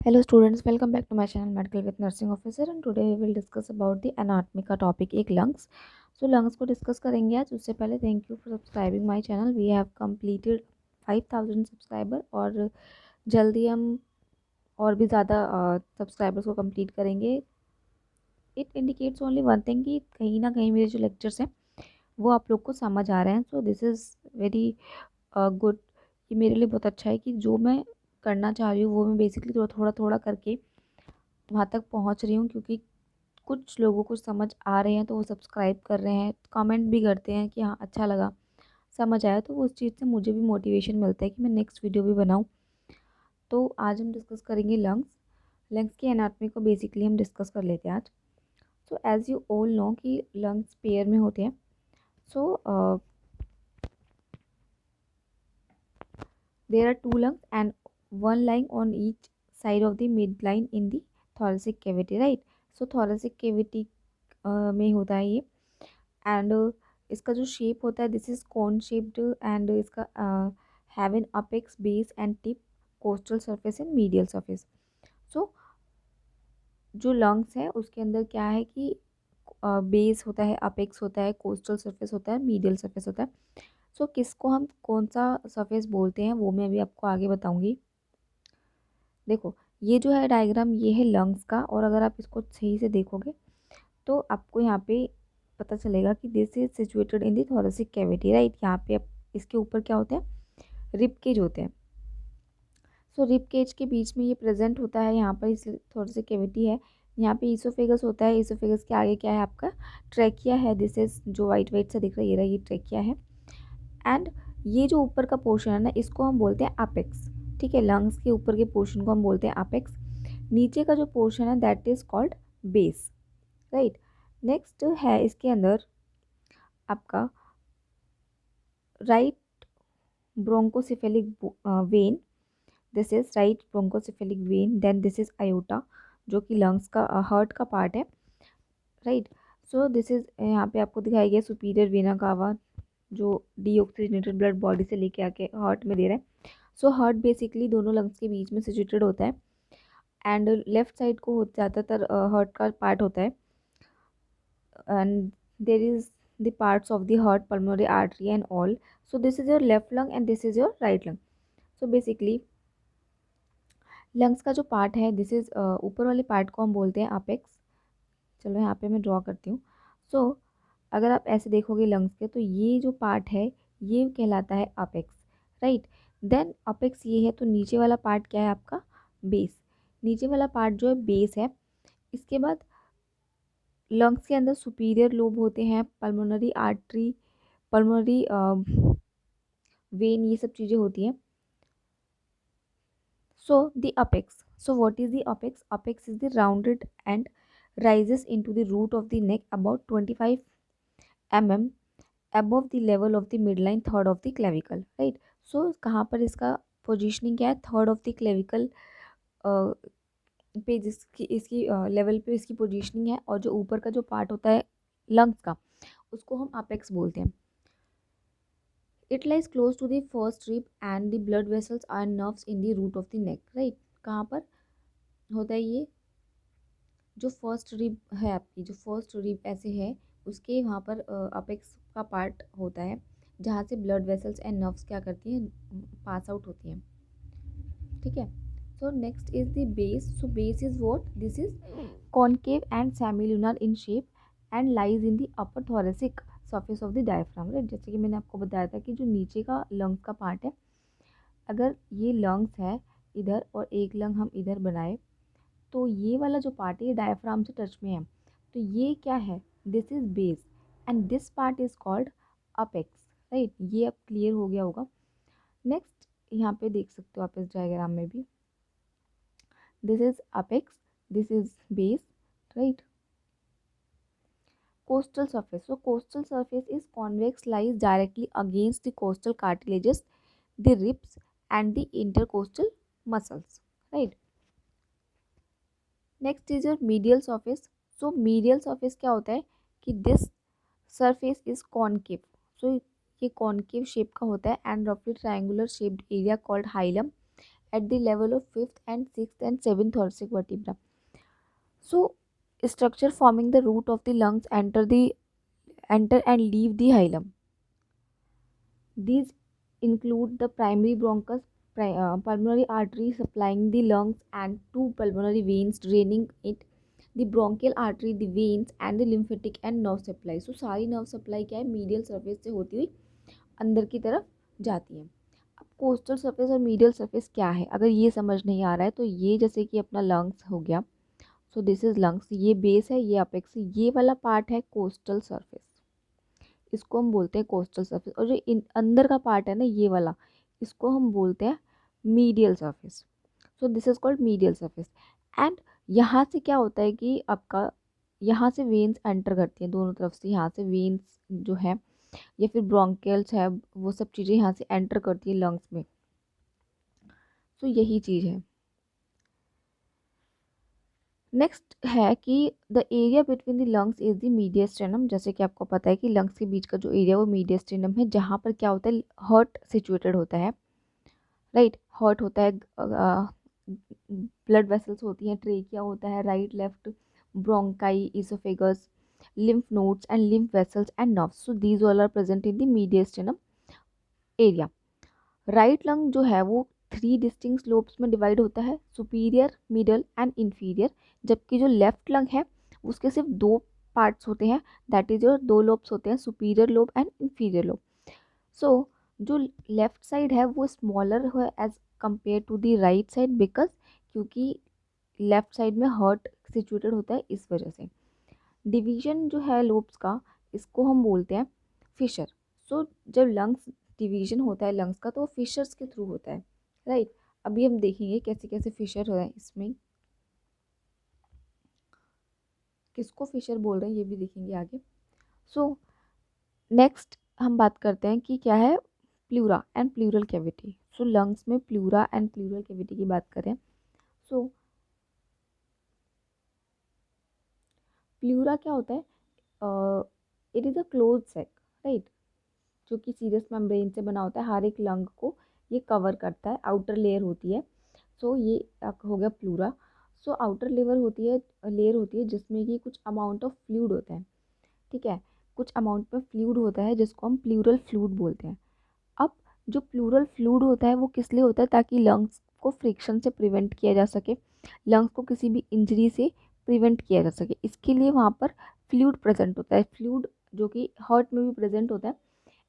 Hello students, welcome back to my channel Medical with Nursing Officer and today we will discuss about the anatomy का topic एक lungs. So lungs को discuss करेंगे आज. उससे पहले thank you for subscribing my channel. We have completed 5000 subscriber और जल्दी हम और भी ज़्यादा सब्सक्राइबर्स को कंप्लीट करेंगे. It indicates only one thing कि कहीं ना कहीं मेरे जो लेक्चर्स हैं वो आप लोग को समझ आ रहे हैं. So this is very good. ये मेरे लिए बहुत अच्छा है कि जो मैं करना चाह रही हूँ वो मैं बेसिकली थोड़ा थोड़ा थोड़ा करके वहाँ तक पहुँच रही हूँ, क्योंकि कुछ लोगों को समझ आ रहे हैं तो वो सब्सक्राइब कर रहे हैं, कमेंट भी करते हैं कि हाँ अच्छा लगा, समझ आया. तो उस चीज़ से मुझे भी मोटिवेशन मिलता है कि मैं नेक्स्ट वीडियो भी बनाऊँ. तो आज हम डिस्कस करेंगे लंग्स. लंग्स की एनाटॉमी को बेसिकली हम डिस्कस कर लेते हैं आज. So as you all know कि लंग्स पेयर में होते हैं. सो there are two lungs and one lying on each side of the midline in the thoracic cavity, right? So thoracic cavity में होता है ये. एंड इसका जो शेप होता है this is cone shaped and इसका have an apex base and tip costal surface and medial surface. So जो लंग्स है उसके अंदर क्या है कि बेस होता है, अपेक्स होता है, कोस्टल सरफेस होता है, मीडियल सरफेस होता है. सो किसको हम कौन सा सरफेस बोलते हैं वो मैं अभी आपको आगे बताऊंगी. देखो ये जो है डायग्राम ये है लंग्स का, और अगर आप इसको सही से देखोगे तो आपको यहाँ पे पता चलेगा कि this is situated in the thoracic cavity, right. यहाँ पे इसके ऊपर क्या होते हैं, रिब केज होते हैं. सो रिब केज के बीच में ये प्रेजेंट होता है. यहाँ पर इस थोरेसिक कैविटी है, यहाँ पे ईसोफेगस होता है. ईसोफेगस के आगे क्या है आपका, ट्रैकिया है. दिस इज जो वाइट वाइट सा दिख रहा है ये रहा, ये ट्रैकिया है. एंड ये जो ऊपर का पोर्शन है ना इसको हम बोलते हैं अपेक्स. ठीक है, लंग्स के ऊपर के पोर्शन को हम बोलते हैं अपेक्स. नीचे का जो पोर्शन है that is called base, right. Next है इसके अंदर आपका right brachiocephalic vein. This is right brachiocephalic vein. Then this is aorta जो कि लंग्स का हार्ट का पार्ट है, राइट. सो दिस इज यहाँ पे आपको दिखाया गया सुपीरियर वेना कावा जो डीऑक्सीजनेटेड ब्लड बॉडी से लेके आके हार्ट में दे रहा है. सो हार्ट बेसिकली दोनों लंग्स के बीच में सिचुएटेड होता है एंड लेफ्ट साइड को ज़्यादातर हार्ट का पार्ट होता है. And there is the parts of the heart, pulmonary artery and all. So this is your left lung and this is your right lung. So basically lungs का जो part है this is ऊपर वाले part को हम बोलते हैं apex. चलो यहाँ पे मैं ड्रॉ करती हूँ. सो अगर आप ऐसे देखोगे लंग्स के तो ये जो पार्ट है ये कहलाता है अपेक्स, राइट. देन अपेक्स ये है तो नीचे वाला पार्ट क्या है आपका, बेस. नीचे वाला पार्ट जो है बेस है. इसके बाद लंग्स के अंदर सुपीरियर लोब होते हैं, पल्मोनरी आर्टरी, पल्मोनरी वेन, ये सब चीज़ें होती हैं. So the apex, so what is the apex. Apex is the rounded and rises into the root of the neck about 25 mm above the level of the midline third of the clavicle, right. So कहाँ पर इसका positioning क्या है, third of the clavicle पे जिसकी इसकी level पे इसकी पोजीशनिंग है. और जो ऊपर का जो पार्ट होता है लंग्स का उसको हम अपेक्स बोलते हैं. It lies close to the first rib and the blood vessels are nerves in the root of the neck, right. कहाँ पर होता है ये, जो फर्स्ट रिब है आपकी, जो फर्स्ट रिब ऐसे है उसके वहाँ पर अपेक्स का पार्ट होता है जहाँ से ब्लड वेसल्स एंड नर्व्स क्या करती हैं, पास आउट होती हैं. ठीक है. So next is the base. So base is what, this is concave and semilunar in shape and lies in the upper thoracic surface of the diaphragm, right. जैसे कि मैंने आपको बताया था कि जो नीचे का लंग्स का पार्ट है, अगर ये लंग्स है इधर और एक लंग हम इधर बनाए तो ये वाला जो पार्ट है ये डायफ्राम से टच में है. तो ये क्या है, this is base and this part is called apex, right. ये अब क्लियर हो गया होगा. नेक्स्ट यहाँ पे देख सकते हो आप इस डायग्राम में भी, this is apex, this is base, right. Coastal surface. So coastal surface is convex, lies directly against the coastal cartilages, the ribs and the intercostal muscles, right. Next is your medial surface. So medial surface क्या होता है कि this surface is concave. सो ये concave shape का होता है and रफली triangular shaped area called hilum at the level of fifth and sixth and seventh thoracic vertebra. So structure forming the root of the lungs enter and leave the hilum. These include the primary bronchus, pulmonary artery supplying the lungs, and two pulmonary veins draining it, the bronchial artery, the veins, and the lymphatic and nerve supply. So सारी nerve supply क्या है, medial surface से होती हुई अंदर की तरफ जाती है. अब कोस्टल सरफेस और मीडियल सरफेस क्या है, अगर ये समझ नहीं आ रहा है तो ये जैसे कि अपना लंग्स हो गया. सो दिस इज लंग्स, ये बेस है, ये अपेक्स, ये वाला पार्ट है कोस्टल सरफेस, इसको हम बोलते हैं कोस्टल सरफेस. और जो अंदर का पार्ट है ना ये वाला, इसको हम बोलते हैं medial surface. So this is called medial surface. And यहाँ से क्या होता है कि आपका यहाँ से वेन्स एंटर करती हैं दोनों तरफ से, यहाँ से वेन्स जो है या फिर ब्रोंकियल्स है, वो सब चीज़ें यहाँ से एंटर करती है लंग्स में. सो यही चीज़ है. नेक्स्ट है कि the area between the lungs is the mediastinum. जैसे कि आपको पता है कि लंग्स के बीच का जो एरिया वो मीडियस्टेनम है, जहाँ पर क्या होता है, हार्ट सिचुएटेड होता है, राइट. हार्ट होता है, ब्लड वेसल्स होती हैं, ट्रेकिया होता है, right left bronchi, oesophagus, lymph nodes and lymph vessels and nerves. So these all are present in the mediastinum area. Right lung जो है वो 3 डिस्टिंक्ट लोब्स में डिवाइड होता है, सुपीरियर, मिडल एंड इन्फीरियर. जबकि जो लेफ्ट लंग है उसके सिर्फ 2 पार्ट्स होते हैं, दैट इज और 2 लोब्स होते हैं, superior lobe and inferior lobe. So जो लेफ्ट साइड है वो स्मॉलर है as compared to the right side, because क्योंकि लेफ्ट साइड में हार्ट सिचुएटेड होता है, इस वजह से. डिवीजन जो है लोब्स का, इसको हम बोलते हैं फिशर. सो जब लंग्स डिवीजन होता है लंग्स का तो वो फिशर्स के थ्रू होता है, राइट. अभी हम देखेंगे कैसे कैसे फिशर हो रहा है इसमें, किसको फिशर बोल रहे हैं ये भी देखेंगे आगे. सो नेक्स्ट हम बात करते हैं कि क्या है pleura and pleural cavity. So lungs में प्लूरा एंड प्लूरल कैविटी की बात करें. सो प्लूरा क्या होता है, it is a close sac, right, जो कि सीरस मेम्ब्रेन से बना होता है. हर एक लंग को ये कवर करता है, आउटर लेयर होती है. सो ये हो गया प्लूरा. सो आउटर लेयर होती है जिसमें कि कुछ अमाउंट ऑफ फ्लूइड होता है, ठीक है, कुछ अमाउंट में फ्लूइड होता है जिसको हम प्लूरल फ्लूइड बोलते हैं. अब जो प्लूरल फ्लूइड होता है वो किस लिए होता है, ताकि लंग्स को फ्रिक्शन से प्रिवेंट किया जा सके, लंग्स को किसी भी इंजरी से प्रिवेंट किया जा सके, इसके लिए वहाँ पर फ्लूइड प्रेजेंट होता है. फ्लूइड जो कि हार्ट में भी प्रेजेंट होता है,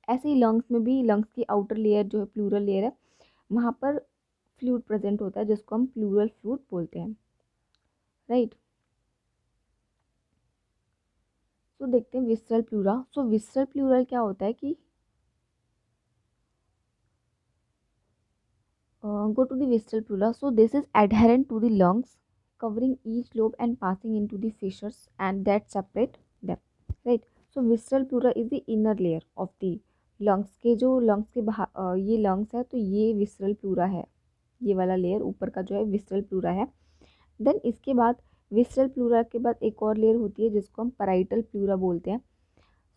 ऐसे ही लंग्स में भी, लंग्स की आउटर लेयर जो है प्लूरल लेयर है, वहाँ पर फ्लूइड प्रेजेंट होता है जिसको हम प्लूरल फ्लूइड बोलते हैं, राइट. सो देखते हैं विसरल प्लूरा. सो विसरल प्लूरल क्या होता है कि go to the visceral pleura. So this is adherent to the lungs, covering each lobe and passing into the fissures and that separate them, right. So visceral pleura is the inner layer of the lungs. के जो lungs के बाहर ये lungs है तो ये visceral pleura है, ये वाला लेयर ऊपर का जो है visceral pleura है. देन इसके बाद visceral pleura के बाद एक और लेयर होती है जिसको हम parietal pleura बोलते हैं.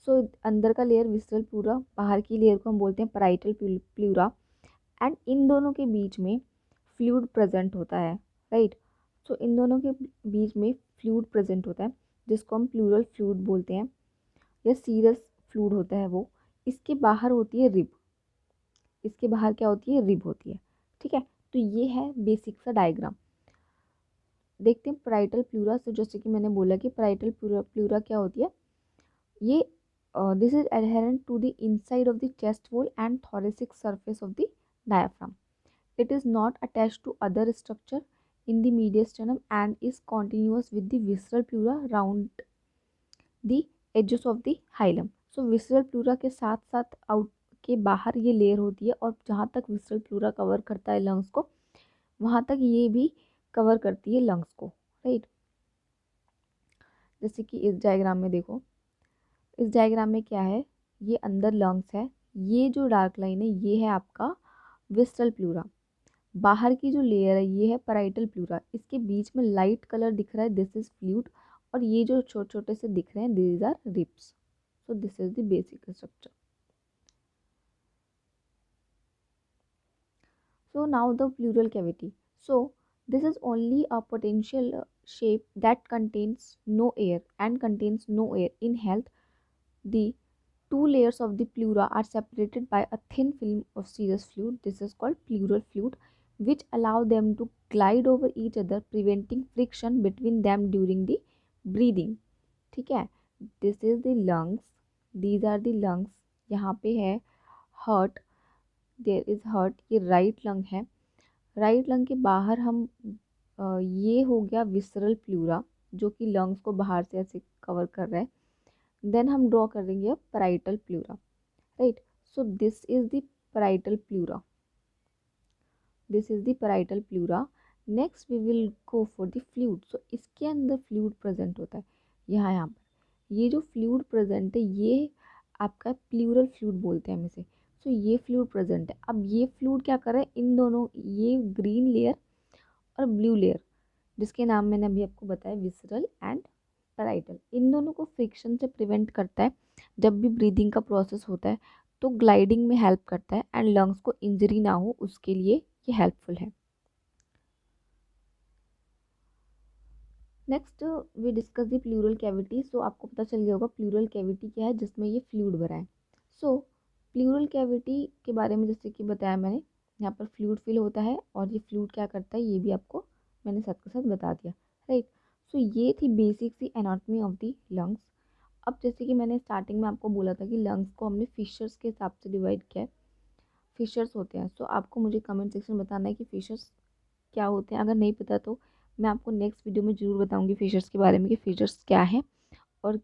सो अंदर का लेयर visceral pleura, बाहर की लेयर को हम बोलते हैं parietal pleura. एंड इन दोनों के बीच में फ्लूइड प्रेजेंट होता है, राइट. सो इन दोनों के बीच में फ्लूइड प्रेजेंट होता है जिसको हम प्लूरल फ्लूइड बोलते हैं, या सीरस फ्लूइड होता है वो. इसके बाहर होती है रिब, इसके बाहर क्या होती है, रिब होती है, ठीक है. तो ये है बेसिक सा डायग्राम. देखते हैं पैराइटल प्लूरा. से जैसे कि मैंने बोला कि पैराइटल प्लूरा क्या होती है, ये this is adherent to the inside of the chest wall and thoracic surface of the diaphragm. It is not attached to other structure in the mediastinum and is continuous with the visceral pleura round the edges of the hilum. So visceral pleura के साथ साथ out के बाहर ये layer होती है, और जहाँ तक visceral pleura कवर करता है लंग्स को, वहाँ तक ये भी कवर करती है लंग्स को, राइट. जैसे कि इस डायग्राम में देखो, इस डायग्राम में क्या है, ये अंदर लंग्स है, ये जो डार्क लाइन है ये है आपका विस्टल प्लूरा. बाहर की जो लेयर है ये है पैराइटल प्लूरा. इसके बीच में लाइट कलर दिख रहा है, दिस इज फ्लूइड, और ये जो छोटे छोटे से दिख रहे हैं these are ribs. So this is the basic structure. So now the pleural cavity. So this is only a potential shape that contains no air and contains no air. In health, the two layers of the pleura are separated by a thin film of serous fluid. This is called pleural fluid, which allow them to glide over each other, preventing friction between them during the breathing. ठीक है, this is the lungs, these are the lungs. यहाँ पे है heart, there is heart, ये right lung है. Right lung के बाहर हम ये हो गया विसरल प्लूरा जो कि लंग्स को बाहर से ऐसे कवर कर रहा है. देन हम ड्रॉ करेंगे अब parietal pleura, right. So this is the parietal pleura, this is the parietal pleura. Next we will go for the fluid. So इसके अंदर फ्लूइड प्रेजेंट होता है. यहाँ पर ये जो फ्लूइड प्रेजेंट है ये आपका प्लूरल फ्लूइड बोलते हैं हम इसे. सो ये फ्लूइड प्रेजेंट है. अब ये फ्लूइड क्या कर रहा है, इन दोनों, ये ग्रीन लेयर और ब्लू लेयर जिसके नाम मैंने अभी आपको बताया विसरल एंड पैराइटल, इन दोनों को फ्रिक्शन से प्रिवेंट करता है जब भी ब्रीदिंग का प्रोसेस होता है. तो ग्लाइडिंग में हेल्प करता है एंड लंग्स को इंजरी ना हो उसके लिए ये हेल्पफुल है. Next we discuss the pleural cavity. So आपको पता चल गया होगा प्लूरल कैविटी क्या है, जिसमें ये फ्लूइड भरा है. सो प्लूरल कैविटी के बारे में जैसे कि बताया मैंने, यहाँ पर फ्लूइड फिल होता है और ये फ्लूइड क्या करता है ये भी आपको मैंने साथ के साथ बता दिया, राइट. सो ये थी बेसिक सी एनाटॉमी ऑफ द लंग्स. अब जैसे कि मैंने स्टार्टिंग में आपको बोला था कि लंग्स को हमने फिशर्स के हिसाब से डिवाइड किया है. फिशर्स होते हैं. सो आपको मुझे कमेंट सेक्शन में बताना है कि फिशर्स क्या होते हैं. अगर नहीं पता तो मैं आपको नेक्स्ट वीडियो में ज़रूर बताऊंगी फिशर्स के बारे में कि फिशर्स क्या है और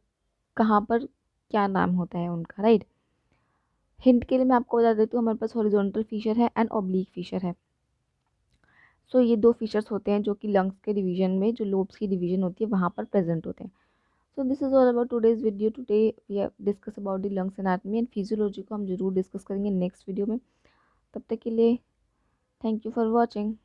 कहाँ पर क्या नाम होता है उनका, राइट. हिंट के लिए मैं आपको बता देती हूँ, हमारे पास हॉरिजॉन्टल फिशर है एंड ऑब्लिक फिशर है. सो ये दो फिशर्स होते हैं जो कि लंग्स के डिवीजन में, जो लोब्स की डिवीजन होती है वहाँ पर प्रेजेंट होते हैं. So this is all about today's video. Today we have discuss about the lungs anatomy and physiology को हम जरूर डिस्कस करेंगे नेक्स्ट वीडियो में. तब तक के लिए थैंक यू फॉर वॉचिंग.